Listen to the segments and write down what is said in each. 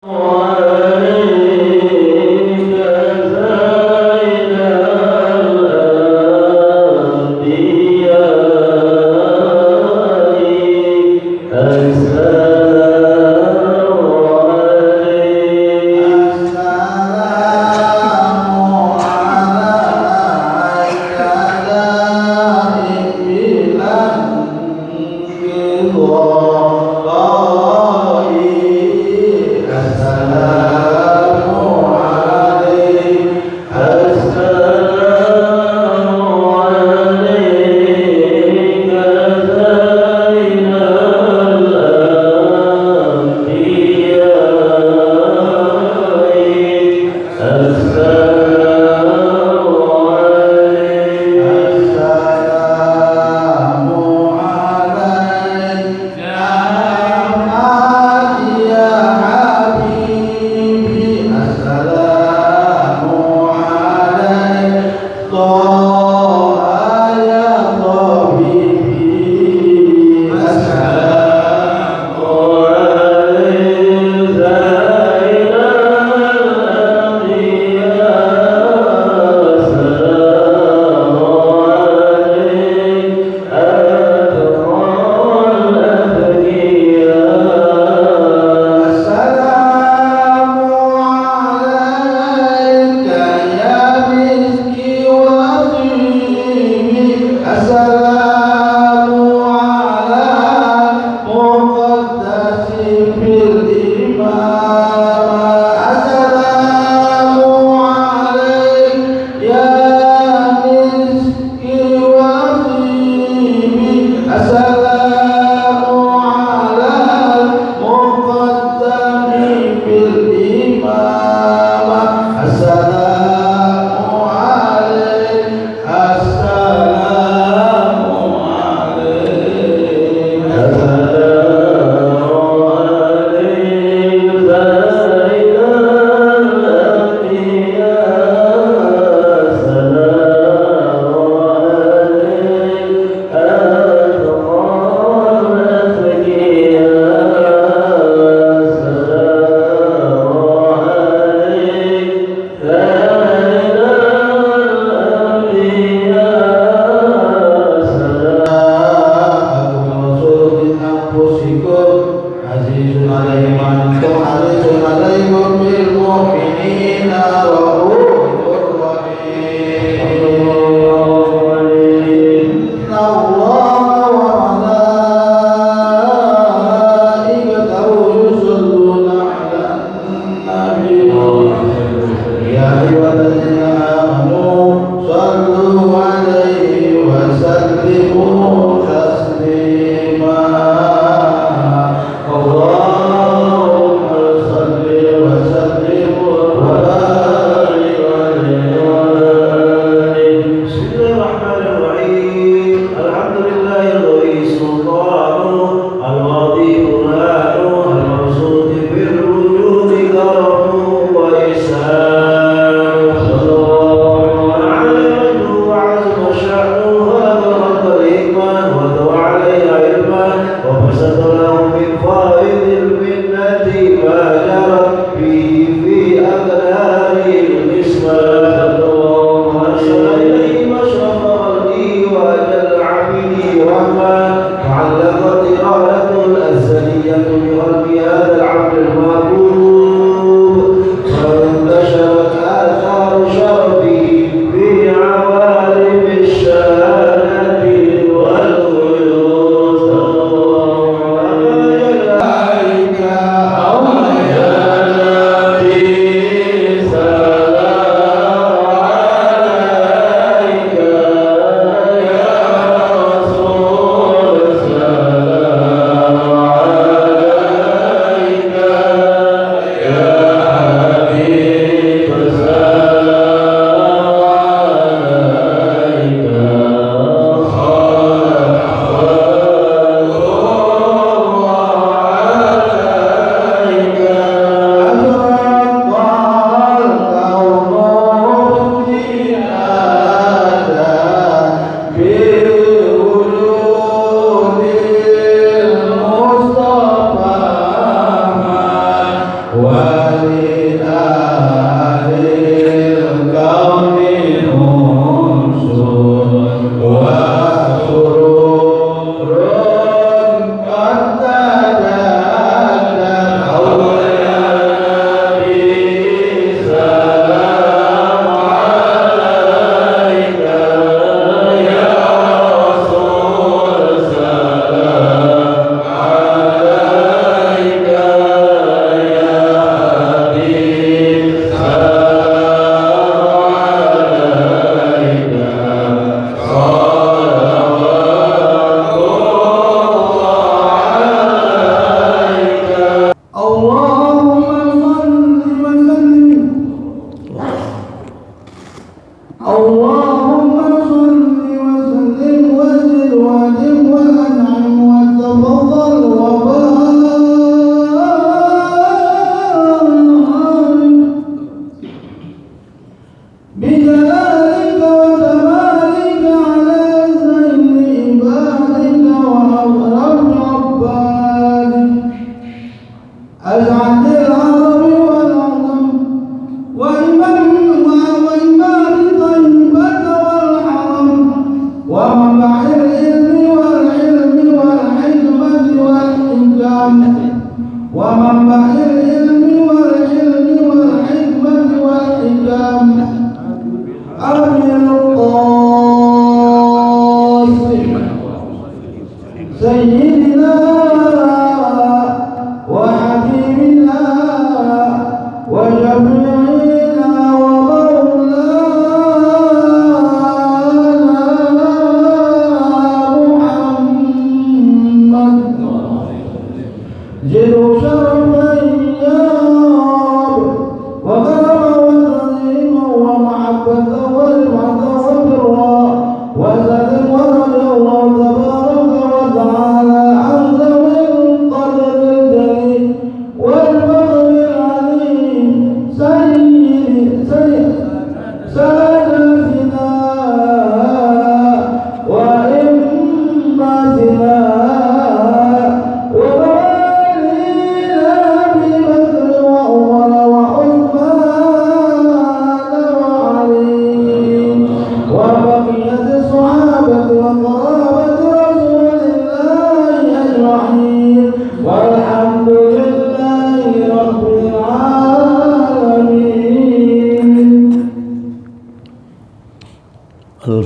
Yeah.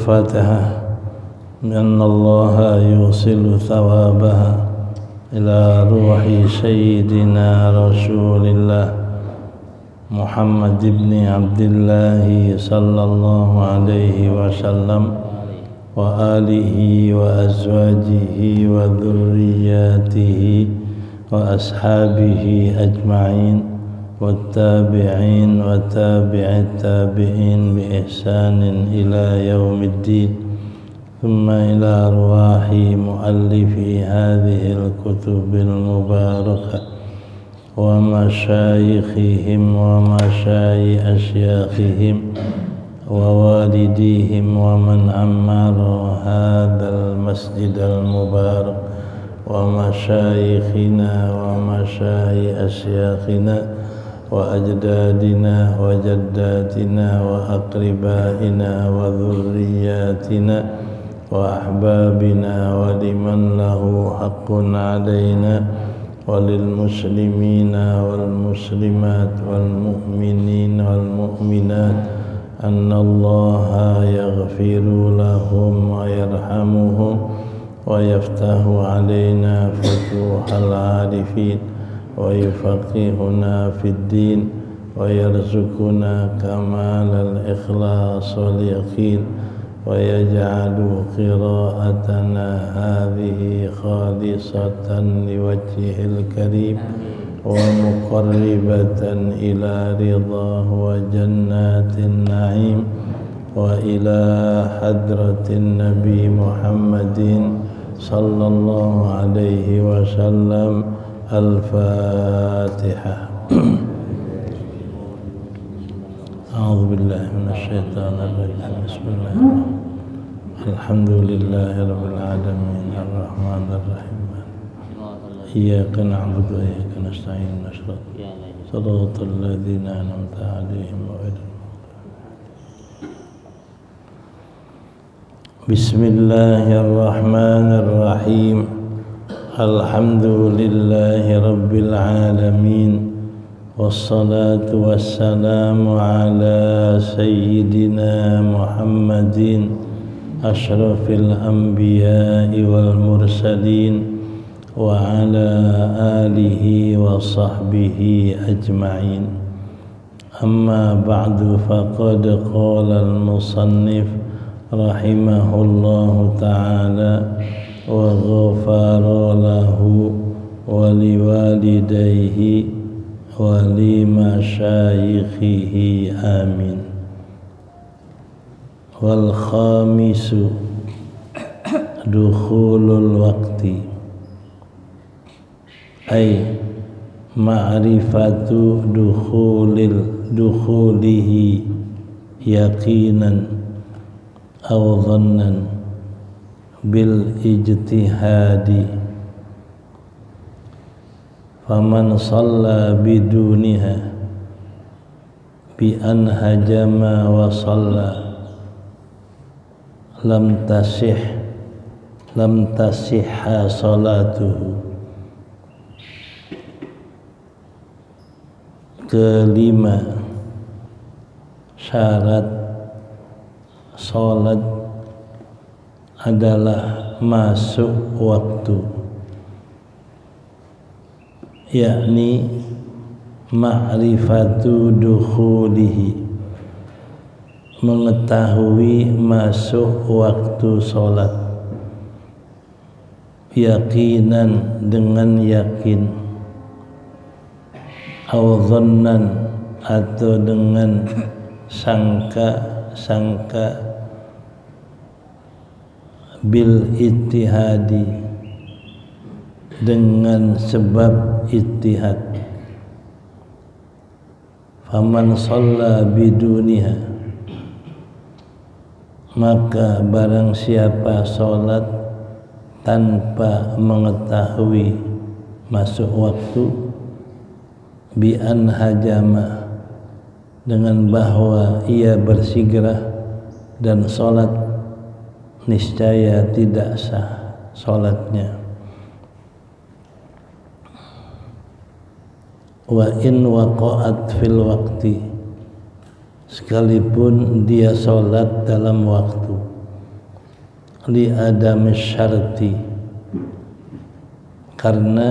الفاتحة. بأن الله يوصل ثوابها إلى روح سيدنا رسول الله محمد بن عبد الله صلى الله عليه وسلم وآله وأزواجه وذرياته وأصحابه أجمعين والتابعين وتابع التابعين بإحسان إلى يوم الدين، ثم إلى أرواح مؤلفي هذه الكتب المباركة ومشايخهم ومشايخ أشياخهم ووالديهم ومن عمر هذا المسجد المبارك ومشايخنا ومشايخ أشياخنا وأجدادنا وجداتنا وأقربائنا وذرياتنا وأحبابنا ولمن له حق علينا وللمسلمين والمسلمات والمؤمنين والمؤمنات أن الله يغفر لهم ويرحمهم ويفتح علينا فتوح العارفين ويفقهنا في الدين ويرزقنا كمال الإخلاص واليقين ويجعل قراءتنا هذه خالصة لوجهه الكريم ومقربة إلى رضاه وجنات النعيم وإلى حضرة النبي محمد صلى الله عليه وسلم. الفاتحة. أعوذ بالله من الشيطان الرجيم. بسم الله الرحمن الرحيم. الحمد لله رب العالمين الرحمن الرحيم إياك نعبد وإياك نستعين. صراط الذين أنعمت عليهم غير بسم الله الرحمن الرحيم الحمد لله رب العالمين والصلاة والسلام على سيدنا محمد أشرف الأنبياء والمرسلين وعلى آله وصحبه أجمعين أما بعد فقد قال المصنف رحمه الله تعالى وغفر له ولوالديه ولمشايخه آمين. والخامس دخول الوقت أي معرفة دخوله يقينا أو ظنا بالاجتهاد فمن صلى بدونها بأن هجم وصلى لم تصح صلاته. Kelima, syarat salat adalah masuk waktu, yakni ma'rifatu dukhulihi, mengetahui masuk waktu salat, yakinan dengan yakin, aw dhannan atau dengan sangka bil ittihadi dengan sebab ittihad. Faman shalla biduniha, maka barang siapa salat tanpa mengetahui masuk waktu, bi an hajama, dengan bahwa ia bersegera dan salat, niscaya tidak sah salatnya. Wa in waqa'at fil waqti, sekalipun dia salat dalam waktu, li adami syarti, karena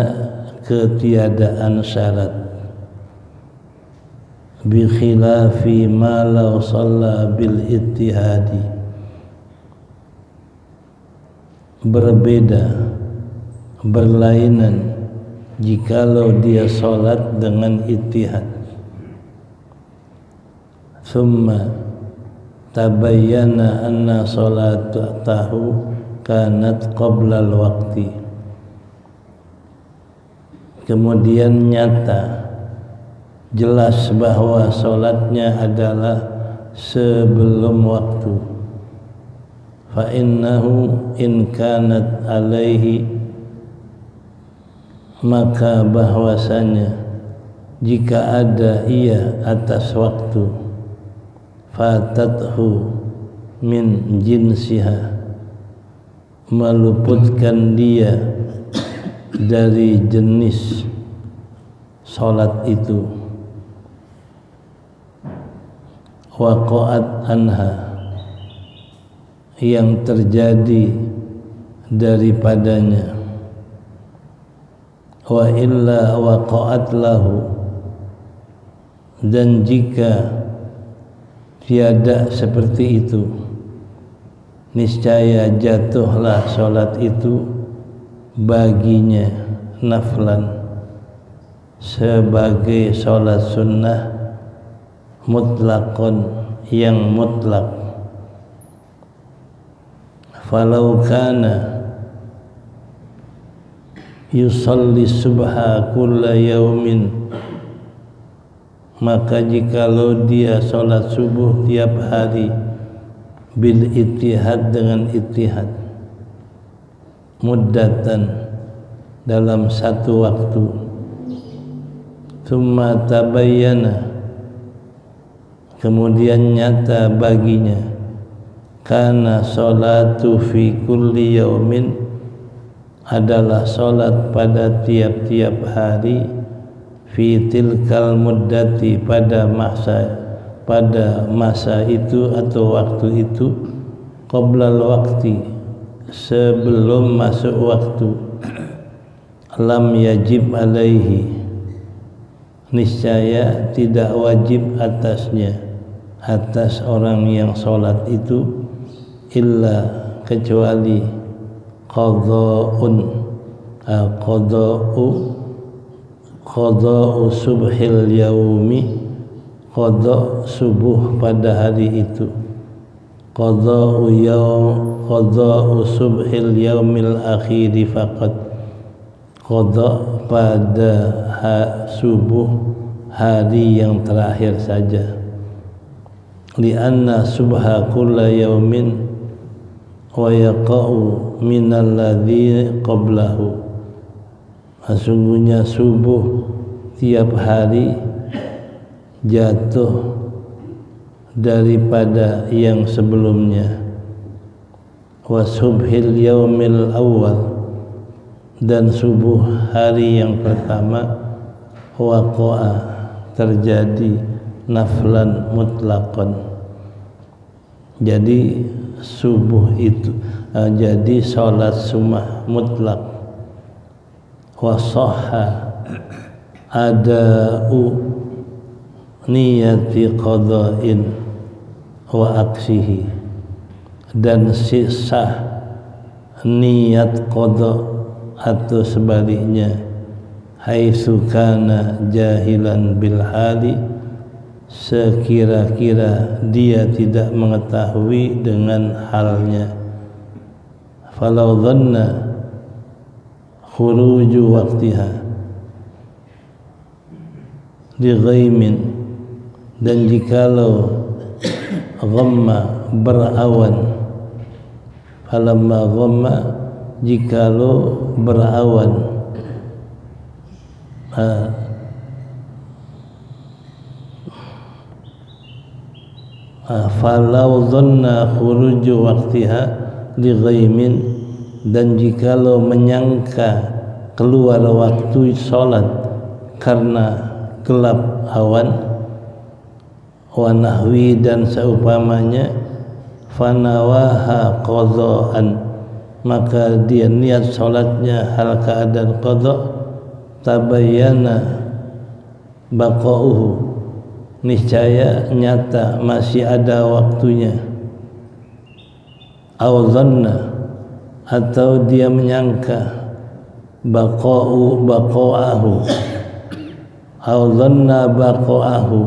ketiadaan syarat, bi khilafi ma law shalla bil ittihadi, berbeda, berlainan jikalau dia salat dengan ittihad. Summa tabayyana anna salatahu kanat qabla al-waqti, kemudian nyata, jelas bahwa salatnya adalah sebelum waktu. Fa innahu in kanat alaihi, maka bahwasanya jika ada ia atas waktu, fatathu min jinsiha, meluputkan dia dari jenis salat itu, waqa'at anha, yang terjadi daripadanya, wa illa waqa'at lahu, dan jika tiada seperti itu, niscaya jatuhlah salat itu baginya naflan, sebagai salat sunnah mutlaqon, yang mutlak. Falau kana yusalli subha kulla yaumin, maka jikalau dia salat subuh tiap hari, bil ittihad, dengan ittihad, muddatan, dalam satu waktu, Summa tabayyana, kemudian nyata baginya, kana sholatu fi kulli yaumin, adalah sholat pada tiap-tiap hari, fi tilkal muddati, pada masa itu atau waktu itu, qoblal waqti, sebelum masuk waktu, lam yajib alaihi, niscaya tidak wajib atasnya, atas orang yang sholat itu, illa, kecuali qada'u subhil yaumi, qada' subuh pada hari itu, qada'u subhil yaumil akhiri faqat, qada' pada subuh hari yang terakhir saja. Lianna subha kulla yaumin wa yaqa'u minal ladzi qablahu, sesungguhnya subuh tiap hari jatuh daripada yang sebelumnya. Wa subhil yaumil awal, dan subuh hari yang pertama, waqa'a, terjadi naflan mutlaqan. Jadi subuh itu jadi salat sunnah mutlak. Wa sahha ada'u niyati qada'in wa aksihi, dan sah niat qada' atau sebaliknya, haitsu kana jahilan bil hali, sekira-kira dia tidak mengetahui dengan halnya. Falau dhanna khuruju waqtiha li ghaimin, dan jikalau ghamma, berawan, falamma ghamma, jikalau berawan, falau dhanna khuruju waqtiha li ghaimin, dan jikalau menyangka keluar waktu sholat karena gelap awan, wa nahwi, dan seumpamanya, fanawaha qada'an, maka dia niat sholatnya hal keadaan qada', tabayyana baqa'uhu, niscaya nyata masih ada waktunya. Au dhanna, atau dia menyangka, baqa'ahu, au dhanna baqa'ahu,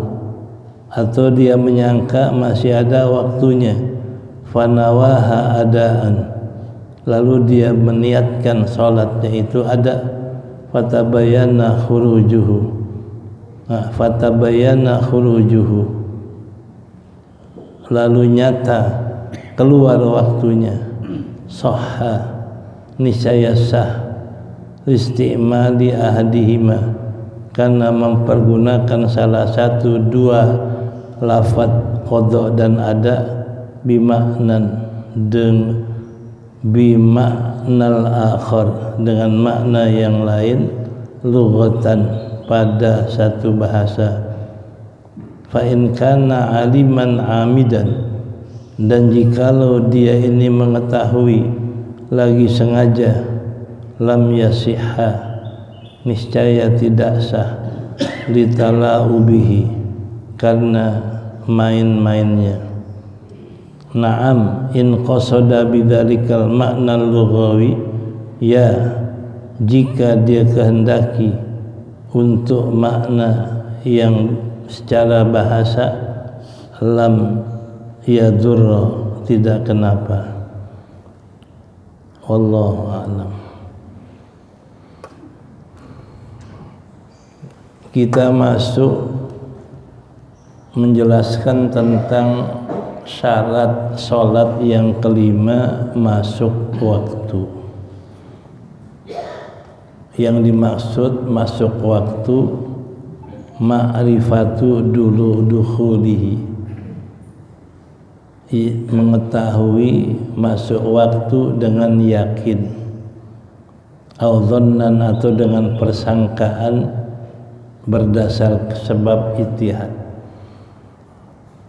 atau dia menyangka masih ada waktunya, fanawaha adaan, lalu dia meniatkan salatnya itu ada, fatabayyana khurujuhu, lalu nyata keluar waktunya, sahha, niscaya sah, istimali ahadihima, karena mempergunakan salah satu dua lafaz qada dan ada, bimaknal akhar, dengan makna yang lain, lughatan, pada satu bahasa. Fa in kana aliman amidan, dan jikalau dia ini mengetahui lagi sengaja, lam yasihha, niscaya tidak sah, litala'ubihi, karena main-mainnya. Na'am in qasada bidzalikal makna lughawi, ya, jika dia kehendaki untuk makna yang secara bahasa, lam yadurra, tidak kenapa. Wallahu a'lam. Kita masuk menjelaskan tentang syarat sholat yang kelima, masuk waktu. Yang dimaksud masuk waktu ma'rifatu dulu dukhulihi, mengetahui masuk waktu dengan yakin, au dhannan atau dengan persangkaan berdasar sebab ijtihad.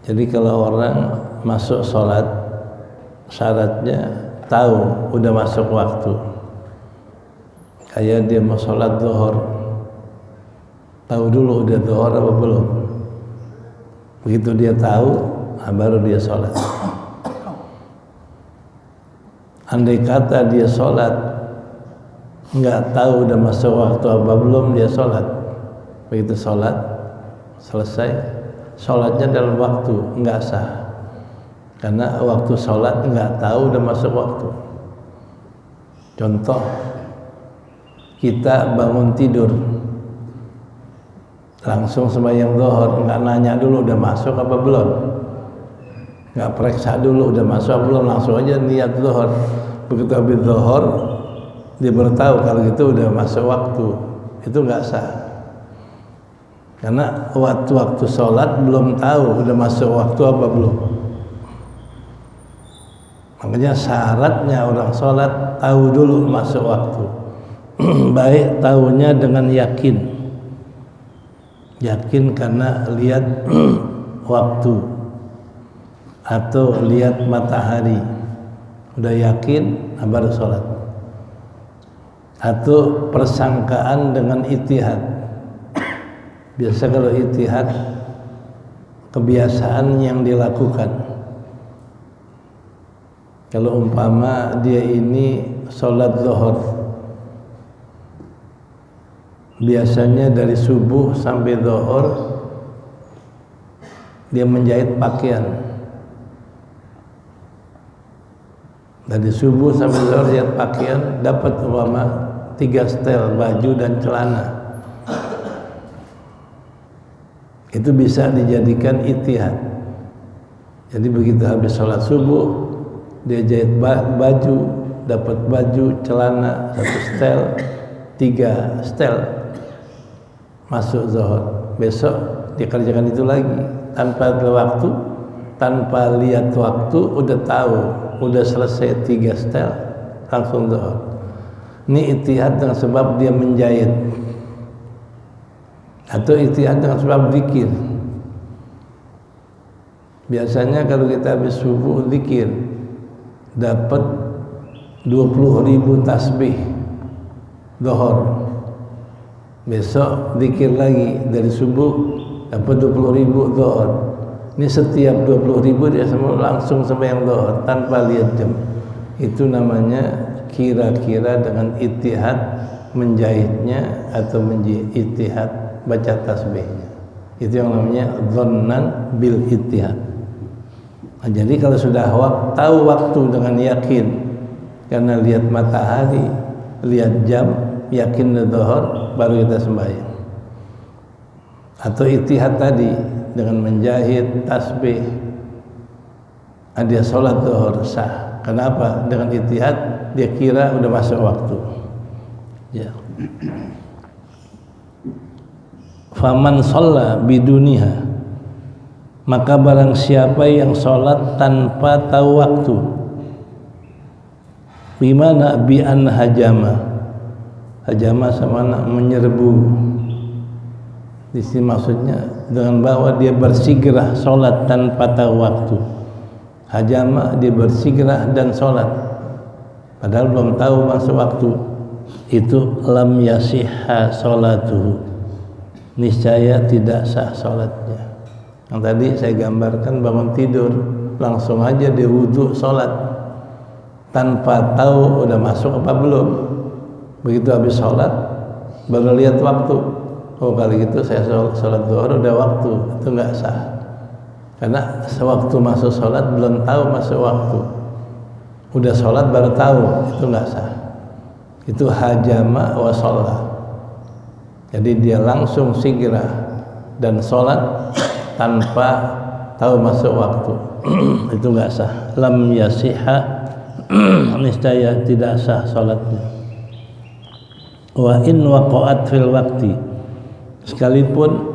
Jadi kalau orang masuk sholat, syaratnya tahu udah masuk waktu. Kayak dia mau sholat zuhur, tahu dulu udah zuhur apa belum. Begitu dia tahu, baru dia sholat. Andai kata dia sholat nggak tahu udah masuk waktu apa belum, dia sholat. Begitu sholat selesai, sholatnya dalam waktu nggak sah, karena waktu sholat nggak tahu udah masuk waktu. Contoh, kita bangun tidur langsung sembahyang zuhur, nggak nanya dulu udah masuk apa belum, nggak periksa dulu udah masuk apa belum, langsung aja niat zuhur. Begitu habis zuhur dia baru tahu kalau gitu udah masuk waktu, itu nggak sah, karena waktu sholat belum tahu udah masuk waktu apa belum. Makanya syaratnya orang sholat tahu dulu masuk waktu. Baik tahunya dengan yakin, yakin karena lihat waktu atau lihat matahari, udah yakin baru sholat. Atau persangkaan dengan ijtihad. Biasa kalau ijtihad kebiasaan yang dilakukan. Kalau umpama dia ini sholat zuhur, biasanya dari subuh sampai zuhur dia menjahit pakaian. Dari subuh sampai zuhur dia pakaian, dapat umpama 3 setel baju dan celana. Itu bisa dijadikan ijtihad. Jadi begitu habis sholat subuh dia jahit baju, dapat baju, celana 1 setel, 3 setel, masuk zuhur. Besok dia kerjakan itu lagi tanpa ada waktu, tanpa lihat waktu, udah tahu udah selesai 3 setel, langsung zuhur. Ini ijtihad dengan sebab dia menjahit, atau ijtihad dengan sebab zikir. Biasanya kalau kita habis subuh zikir dapat 20.000 tasbih zuhur. Besok zikir lagi dari subuh dapat 20.000 zuhur. Ini setiap 20.000 dia semua langsung sembahyang zuhur tanpa lihat jam. Itu namanya kira-kira dengan ijtihad menjahitnya atau ijtihad baca tasbihnya. Itu yang namanya dhannan bil ijtihad. Nah, jadi kalau sudah tahu waktu dengan yakin karena lihat matahari, lihat jam, yakin zuhur, baru kita sembahyang. Atau ijtihad tadi dengan menjahit tasbih, dia sholat zuhur sah. Kenapa? Dengan ijtihad dia kira udah masuk waktu. Ya. Faman shalla biduniha, maka barang siapa yang sholat tanpa tahu waktu, bimana bi an hajama, hajama sama menyerbu. Di sini maksudnya dengan bahwa dia bersegera sholat tanpa tahu waktu. Hajama dia bersegera dan sholat padahal belum tahu masuk waktu. Itu lam yasihha sholatuhu, niscaya tidak sah sholatnya. Yang tadi saya gambarkan bangun tidur langsung aja dia wudu sholat tanpa tahu udah masuk apa belum. Begitu habis sholat baru lihat waktu, oh kali gitu saya sholat zuhur udah waktu, itu nggak sah. Karena sewaktu masuk sholat belum tahu masuk waktu, udah sholat baru tahu, itu nggak sah. Itu hajama wa sholat. Jadi dia langsung segera dan sholat tanpa tahu masuk waktu. Itu nggak sah. Lam yasihha, niscaya tidak sah sholatnya. Wa in waqa'at fil waqti, sekalipun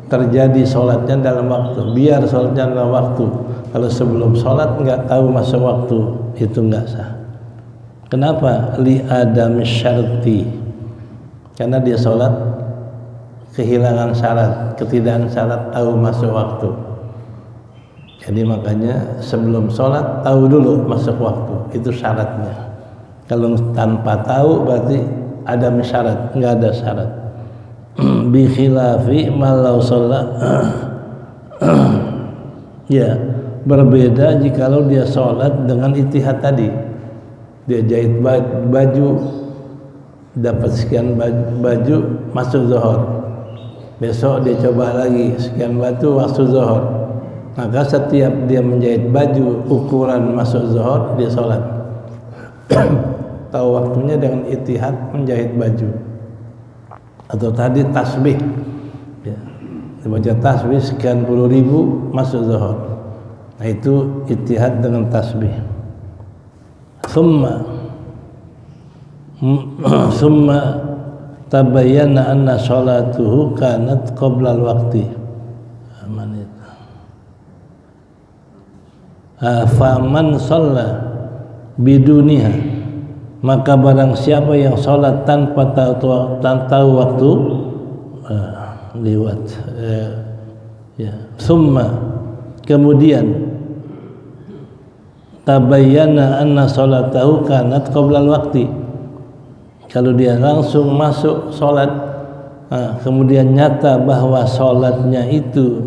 terjadi sholatnya dalam waktu, biar sholatnya dalam waktu. Kalau sebelum sholat nggak tahu masa waktu, itu nggak sah. Kenapa? Li adam syarti, karena dia sholat kehilangan syarat, ketidakan syarat tahu masa waktu. Jadi makanya sebelum sholat tahu dulu masuk waktu, itu syaratnya. Kalau tanpa tahu berarti ada syarat, nggak ada syarat. Bi khilafi malau sholat ya, berbeda jikalau dia sholat dengan ijtihad tadi. Dia jahit baju, dapat sekian baju masuk zuhur, besok dia coba lagi sekian baju waktu zuhur, maka setiap dia menjahit baju ukuran masuk zuhur dia sholat. Tahu waktunya dengan ijtihad menjahit baju. Atau tadi tasbih ya, dibaca tasbih sekian puluh ribu masuk zuhur, nah itu ijtihad dengan tasbih. Summa tabayyana anna sholatuhu kanat qabla al-waqti. Aman itu. Faman shalla biduniha, maka barang siapa yang sholat tanpa tahu waktu, lewat ya. Summa, kemudian tabayyana anna sholatahu kanat qabla al-waqti, kalau dia langsung masuk sholat, kemudian nyata bahwa sholatnya itu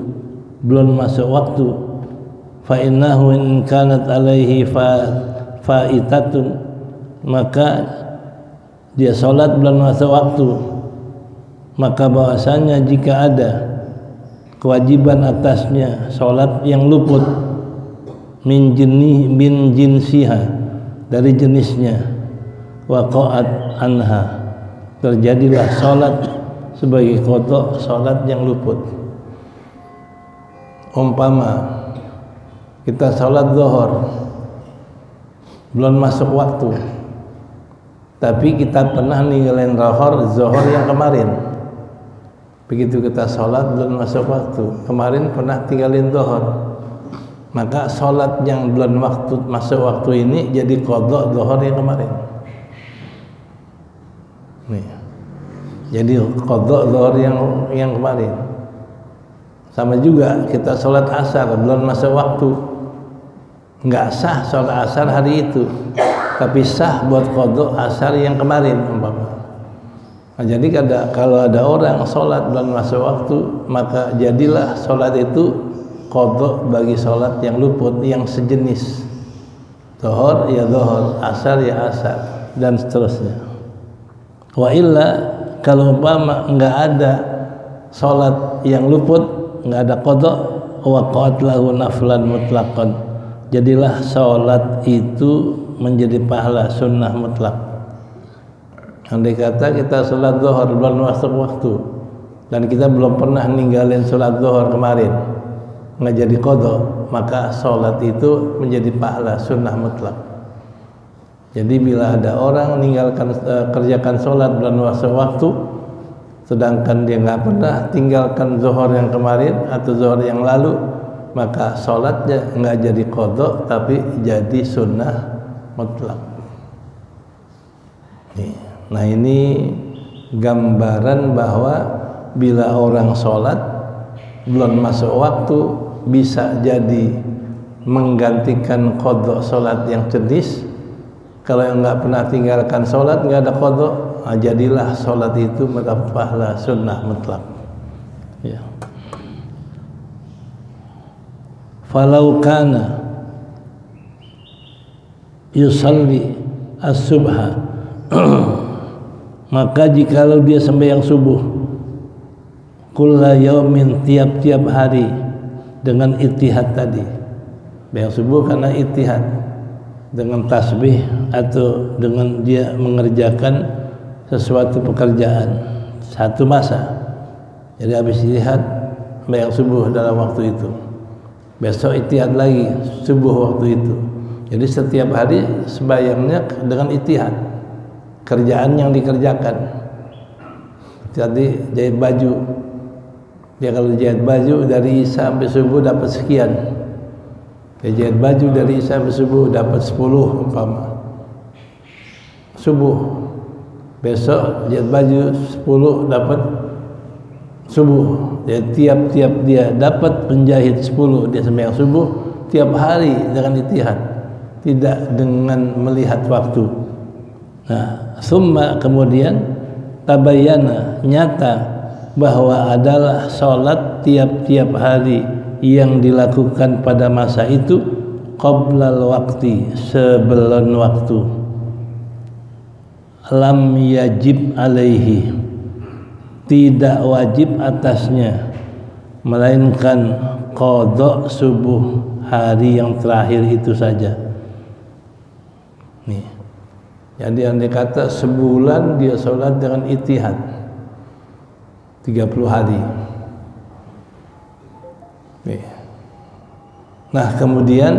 belum masuk waktu, fa innahu in kanat alaihi fa'itatun, maka dia sholat belum masuk waktu, maka bahwasanya jika ada kewajiban atasnya sholat yang luput min jinsiha, dari jenisnya, waqa'at anha, terjadilah sholat sebagai qada, sholat yang luput. Umpama kita sholat zuhur belum masuk waktu, tapi kita pernah ninggalin zuhur yang kemarin. Begitu kita sholat belum masuk waktu, kemarin pernah tinggalin zuhur, maka sholat yang belum masuk waktu ini jadi qada zuhur yang kemarin. Nih, jadi qada zuhur yang kemarin. Sama juga kita sholat asar belum masuk waktu, nggak sah sholat asar hari itu, tapi sah buat qada asar yang kemarin umpama. Nah, jadi kalau ada orang sholat belum masuk waktu, maka jadilah sholat itu qada bagi sholat yang luput, yang sejenis. Zuhur ya zuhur, asar ya asar, dan seterusnya. Wa illa, kalau umpama nggak ada sholat yang luput, nggak ada qada, waqa'at lahu naflan mutlaqan, jadilah sholat itu menjadi pahala sunnah mutlak. Andai kata kita sholat zuhur belum masuk waktu dan kita belum pernah ninggalin sholat zuhur kemarin, nggak jadi qada, maka sholat itu menjadi pahala sunnah mutlak. Jadi bila ada orang kerjakan sholat belum masuk waktu, sedangkan dia nggak pernah tinggalkan zuhur yang kemarin atau zuhur yang lalu, maka sholatnya nggak jadi qada tapi jadi sunnah mutlak. Nah, ini gambaran bahwa bila orang sholat belum masuk waktu bisa jadi menggantikan qada sholat yang jenis. Kalau yang nggak pernah tinggalkan sholat nggak ada qada, jadilah sholat itu mendapat pahala sunnah mutlak. Ya. Falau kana yusalli as-subha, maka jikalau dia sembahyang subuh kulla yaumin, tiap-tiap hari, dengan ijtihad tadi. Sembahyang subuh karena ijtihad, dengan tasbih atau dengan dia mengerjakan sesuatu pekerjaan satu masa. Jadi habis ijtihad sembahyang subuh dalam waktu itu, besok ijtihad lagi subuh waktu itu. Jadi setiap hari sembahyangnya dengan ijtihad, kerjaan yang dikerjakan. Jadi jahit baju Dia kalau jahit baju dari isya sampai subuh dapat sekian. Dia jahit baju dari isya sampai subuh dapat 10 umpama. Subuh. Besok jahit baju 10 dapat subuh. Dia tiap-tiap dia dapat penjahit 10 dia sembahyang subuh tiap hari dengan ijtihad, tidak dengan melihat waktu. Nah, summa kemudian tabayyana nyata bahwa adalah sholat tiap-tiap hari yang dilakukan pada masa itu qoblal waqti, sebelum waktu, lam yajib alaihi, tidak wajib atasnya, melainkan qadha subuh hari yang terakhir itu saja. Nih, jadi andai kata sebulan dia sholat dengan ijtihad 30 hari. Nah, kemudian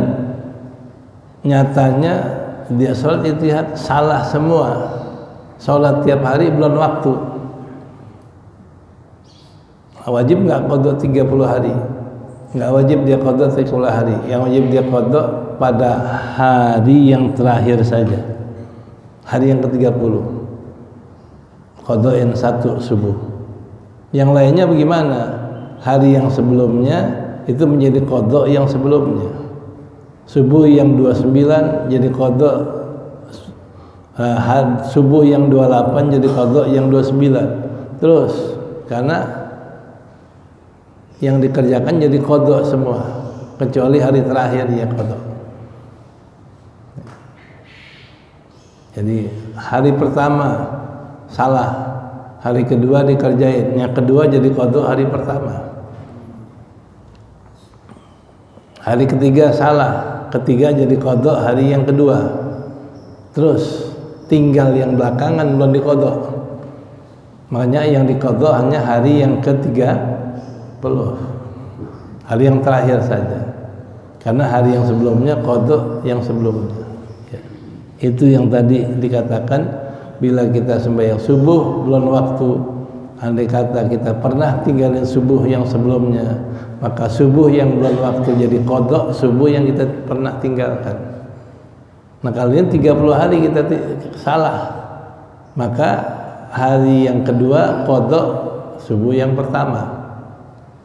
nyatanya dia sholat ijtihad salah semua. Sholat tiap hari belum waktu. Wajib nggak qadha 30 hari? Nggak wajib dia qadha 30 hari. Yang wajib dia qadha pada hari yang terakhir saja. Hari yang ke-30. Qadhain 1 subuh. Yang lainnya bagaimana? Hari yang sebelumnya itu menjadi qadha yang sebelumnya. Subuh yang 29 jadi qadha, subuh yang 28 jadi qadha yang 29. Terus karena yang dikerjakan jadi qadha semua kecuali hari terakhir ya qadha. Jadi hari pertama salah, hari kedua dikerjain, yang kedua jadi qadha hari pertama. Hari ketiga salah, ketiga jadi qadha hari yang kedua. Terus tinggal yang belakangan belum diqadha. Makanya yang diqadha hanya hari yang ke-30. Hari yang terakhir saja. Karena hari yang sebelumnya qadha yang sebelumnya. Ya. Itu yang tadi dikatakan bila kita sembahyang subuh belum waktu, andai kata kita pernah tinggalin subuh yang sebelumnya, maka subuh yang belum waktu jadi qadha subuh yang kita pernah tinggalkan. Nah, kalian 30 hari kita salah, maka hari yang kedua qadha subuh yang pertama,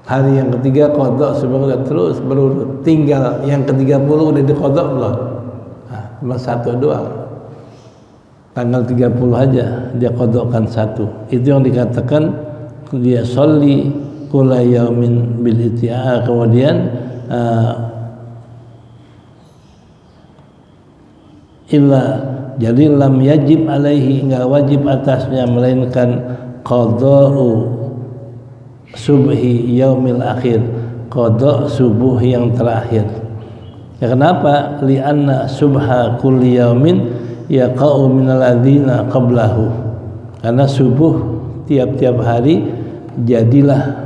hari yang ketiga qadha subuh, terus berurut. Tinggal yang ke-30 udah diqadha belum? Nah, cuma 1 doang. Tanggal 30 aja dia qadhakan 1. Itu yang dikatakan dia sholli kula yaumin bil iti'a. Kemudian illa, jadi lam yajib alaihi, enggak wajib atasnya melainkan qadha'u subhi yaumil akhir, qadha subuh yang terakhir. Ya, kenapa? Li'anna subha kulli yaumin yaqa'u minal ladzina qablahu, karena subuh tiap-tiap hari jadilah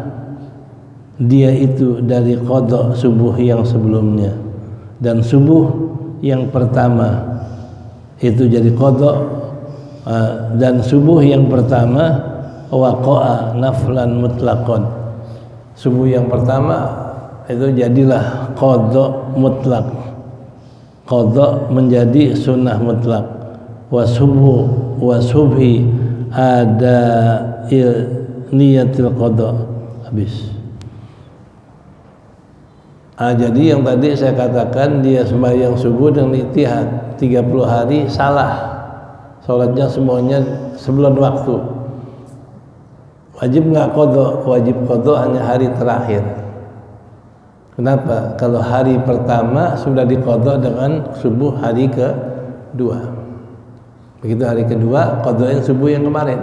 dia itu dari qadha subuh yang sebelumnya, dan subuh yang pertama itu jadi qadha, dan subuh yang pertama waqa'a naflan mutlaqan, subuh yang pertama itu jadilah qadha mutlak, qadha menjadi sunnah mutlak. Wa subhi ada niyatil qadha. Habis. Jadi yang tadi saya katakan dia sembahyang subuh dengan ijtihad 30 hari salah, sholatnya semuanya sebelum waktu. Wajib nggak qadha? Wajib qadha hanya hari terakhir. Kenapa? Kalau hari pertama sudah diqadha dengan subuh hari kedua. Begitu hari kedua qadhain subuh yang kemarin.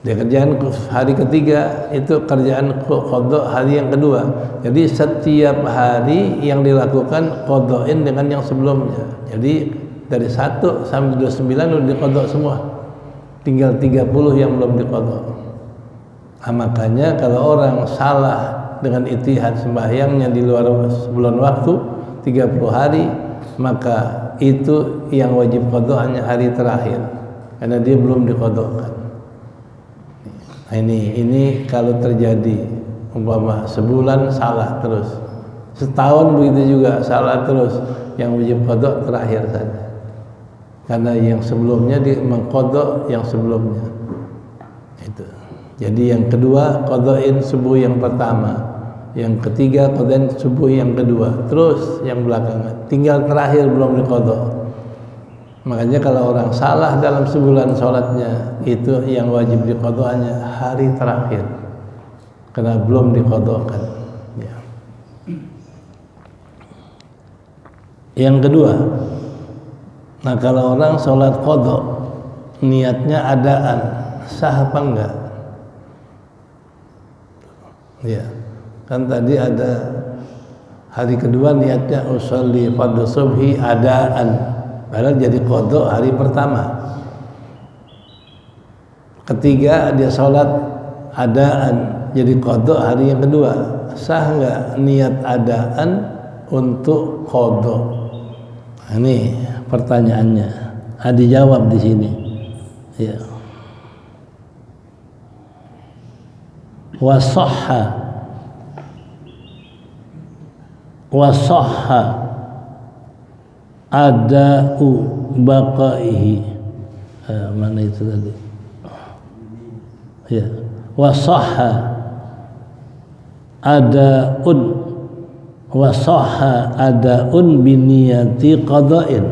Dia kerjaan hari ketiga itu kerjaan qadha hari yang kedua. Jadi setiap hari yang dilakukan qadhain dengan yang sebelumnya. Jadi dari 1 sampai 29 sudah diqadha semua. Tinggal 30 yang belum diqadha. Nah, makanya kalau orang salah dengan ijtihad sembahyangnya di luar sebelum waktu 30 hari, maka itu yang wajib qadha hanya hari terakhir karena dia belum diqadhakan. Nah, ini kalau terjadi umpama sebulan salah terus, setahun begitu juga salah terus, yang wajib qada terakhir saja. Karena yang sebelumnya mengqada yang sebelumnya. Itu. Jadi yang kedua qadain subuh yang pertama, yang ketiga qadain subuh yang kedua, terus yang belakangan. Tinggal terakhir belum diqada. Makanya kalau orang salah dalam sebulan sholatnya, itu yang wajib diqadanya hari terakhir, karena belum diqadakan. Ya. Yang kedua, nah kalau orang sholat qada niatnya adaan, sah apa enggak? Ya, kan tadi ada hari kedua niatnya usolli fardhu subhi adaan, padahal jadi qada hari pertama. Ketiga dia sholat adaan, jadi qada hari yang kedua. Sah enggak niat adaan untuk qada? Nah, ini pertanyaannya. Dijawab di sini. Ya. Wasahha ada'u baqaihi. Mana itu tadi? Ya. Wasahha ada'un biniyati qada'in.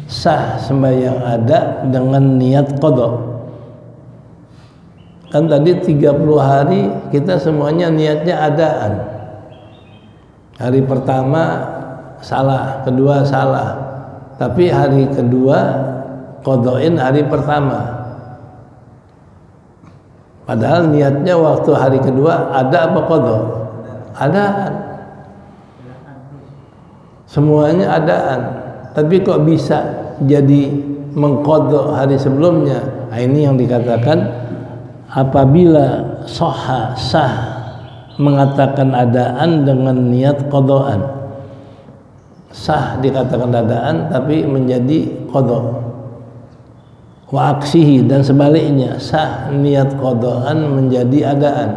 Sah sembahyang ada dengan niat qada. Kan tadi 30 hari kita semuanya niatnya adaan. Hari pertama salah, kedua salah, tapi hari kedua qadain hari pertama. Padahal niatnya waktu hari kedua ada apa qada? Adaan. Semuanya adaan. Tapi kok bisa jadi mengqada hari sebelumnya? Nah, ini yang dikatakan apabila sah mengatakan adaan dengan niat qadaan. Sah dikatakan adaan tapi menjadi qada. Wa aksihi, dan sebaliknya, sah niat qadaan menjadi adaan.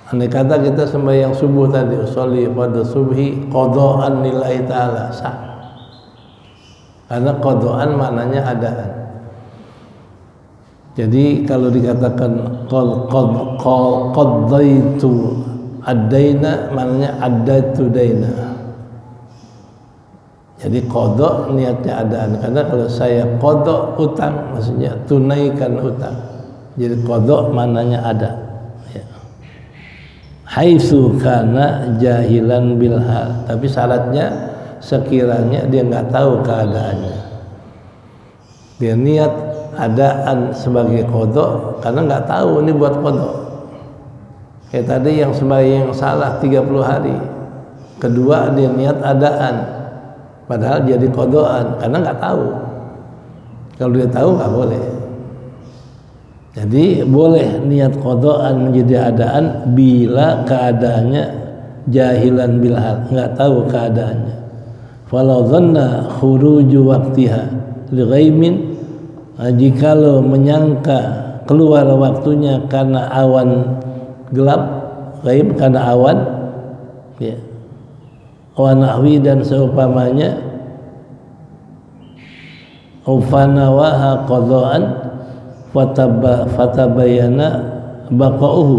Andai kata kita sembahyang subuh tadi, usolli fardhu subhi qadaan lillahi ta'ala, sah. Karena qadaan maknanya adaan. Jadi kalau dikatakan qaddaitu ad-daina, maknanya addaitu daina. Jadi qada niatnya adaan. Karena kalau saya qada utang, maksudnya tunaikan utang. Jadi qada maknanya ada. Ya. Haitsu kana jahilan bil hal. Tapi syaratnya sekiranya dia enggak tahu keadaannya. Dia niat adaan sebagai qada karena enggak tahu ini buat qada. Kayak tadi yang sembahyang salah 30 hari. Kedua dia niat adaan. Padahal jadi qadaan karena nggak tahu. Kalau dia tahu nggak boleh. Jadi boleh niat qadaan menjadi adaan bila keadaannya jahilan bil hal, nggak tahu keadaannya. Falau dhanna khuruju waqtiha li ghaimin, jikalau menyangka keluar waktunya karena awan gelap, ghaib karena awan, ya. Wa nahwi, dan seumpamanya, ufanawaha qadaan fatabayana baqa'uhu,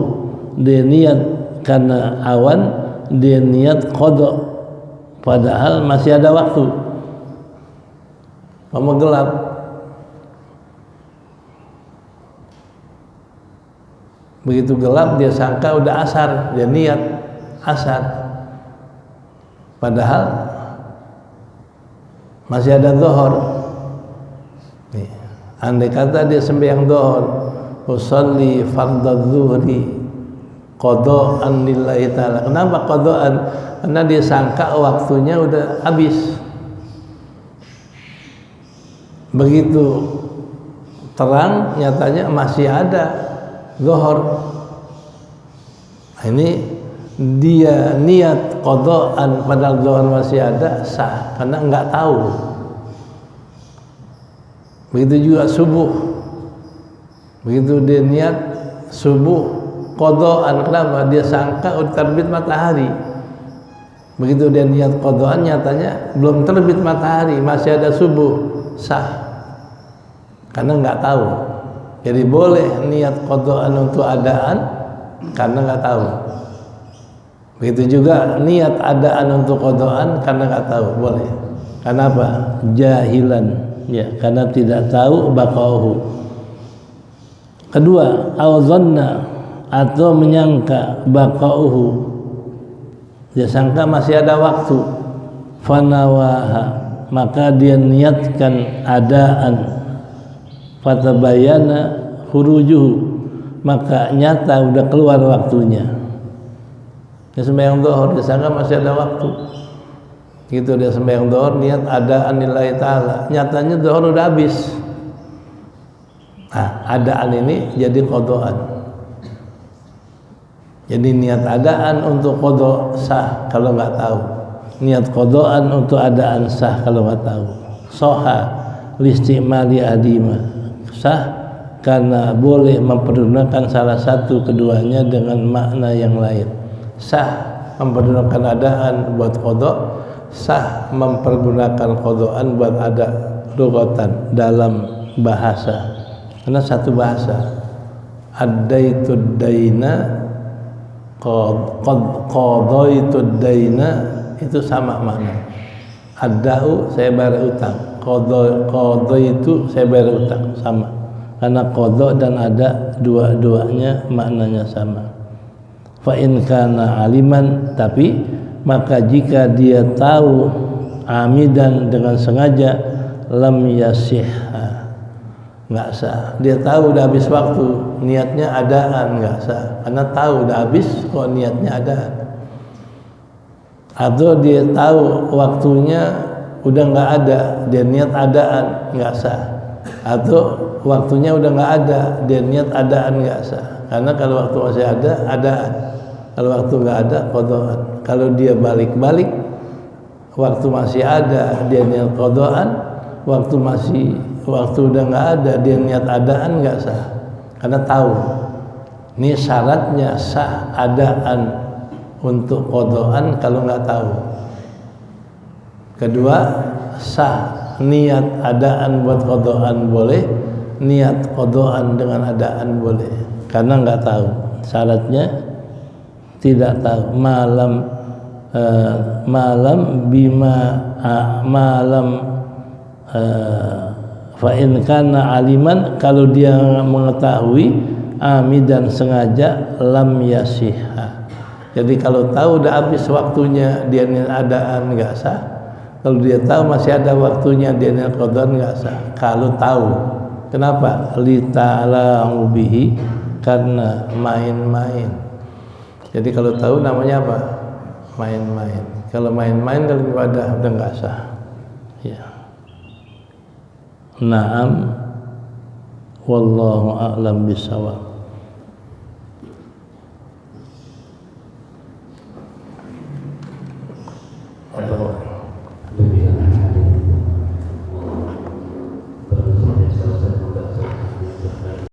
dia niat karena awan, dia niat qada padahal masih ada waktu, mau gelap. Begitu gelap dia sangka udah asar, dia niat asar, padahal masih ada zuhur. Andai kata dia sembahyang zuhur, usolli fardhu zuhri qadaan lillahi ta'ala. Kenapa qadaan? Karena dia sangka waktunya udah habis. Begitu terang, nyatanya masih ada zuhur. Ini dia niat qadaan padahal zuhur masih ada, sah karena enggak tahu. Begitu juga subuh. Begitu dia niat subuh qadhaan, kenapa? Dia sangka udah terbit matahari. Begitu dia niat qadhaan, nyatanya belum terbit matahari, masih ada subuh, sah. Karena nggak tahu. Jadi boleh niat qadhaan untuk adaan karena nggak tahu. Begitu juga niat adaan untuk qadhaan karena nggak tahu, boleh. Karena apa? Jahilan, ya, karena tidak tahu baqauhu. Kedua, au-dhanna, atau menyangka baqauhu, dia sangka masih ada waktu, fanawaha, maka dia niatkan adaan, fatabayana khurujuhu, maka nyata udah keluar waktunya. Dia sembahyang zuhur, dia sangka masih ada waktu, gitu dia sembahyang zuhur niat adaan lillahi ta'ala, nyatanya zuhur udah habis. Nah, adaan ini jadi qadhaan. Jadi niat adaan untuk qadha sah kalau nggak tahu. Niat qadhaan untuk adaan sah kalau nggak tahu. Soha listimali adima, sah karena boleh mempergunakan salah satu keduanya dengan makna yang lain. Sah mempergunakan adaan buat qadha, sah mempergunakan qadhaan buat ada, lughatan dalam bahasa. Karena satu bahasa, addaitud daina, qadaitud daina, itu sama makna. Adda'u, saya bayar utang, qadaitu, saya bayar utang, sama. Karena qadha dan ada dua-duanya maknanya sama. Fa in kana aliman, tapi maka jika dia tahu amidan dengan sengaja, lam yasihha, nggak sah. Dia tahu udah habis waktu, niatnya adaan, nggak sah. Karena tahu udah habis kok niatnya adaan. Atau dia tahu waktunya udah nggak ada, dia niat adaan, nggak sah. Atau waktunya udah nggak ada, dia niat adaan, nggak sah. Karena kalau waktu masih ada, adaan. Kalau waktu nggak ada, qadhaan. Kalau dia balik-balik, waktu masih ada, dia niat qadhaan. Waktu udah nggak ada, dia niat adaan, nggak sah. Karena tahu ini syaratnya sah adaan untuk qadhaan kalau nggak tahu. Kedua, sah niat adaan buat qadhaan boleh, niat qadhaan dengan adaan boleh. Karena nggak tahu, syaratnya tidak tahu. Malam fa in kana aliman, kalau dia mengetahui amidan sengaja, lam yasihha. Jadi kalau tahu udah habis waktunya, dia niat adaan, nggak sah. Kalau dia tahu masih ada waktunya, dia niat qadhaan, nggak sah. Kalau tahu, kenapa? Li ta'alahu bihi, karena main-main. Jadi kalau tahu namanya apa? Main-main. Kalau main-main dalam ibadah udah nggak sah. Ya. Naam, wallahu a'lam bishawab. Allahu